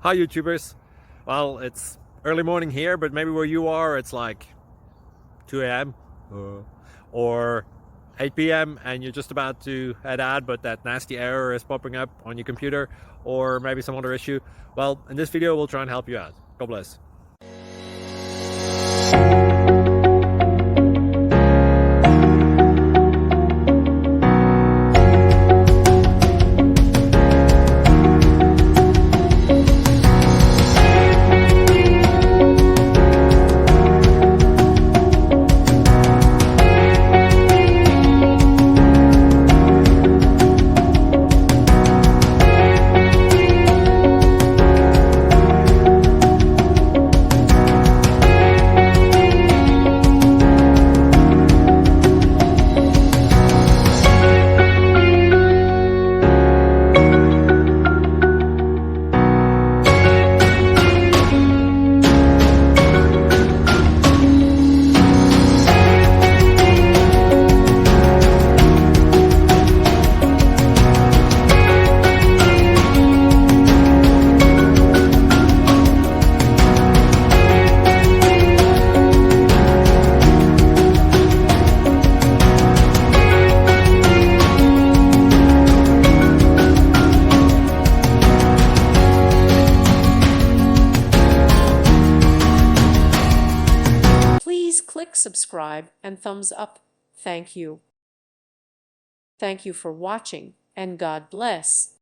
Hi YouTubers. Well, it's early morning here, but maybe where you are it's like 2 a.m. or 8 p.m. and you're just about to head out, but that nasty error is popping up on your computer, or maybe some other issue. Well, in this video we'll try and help you out. God bless. Please click subscribe and thumbs up. Thank you. Thank you for watching, and God bless.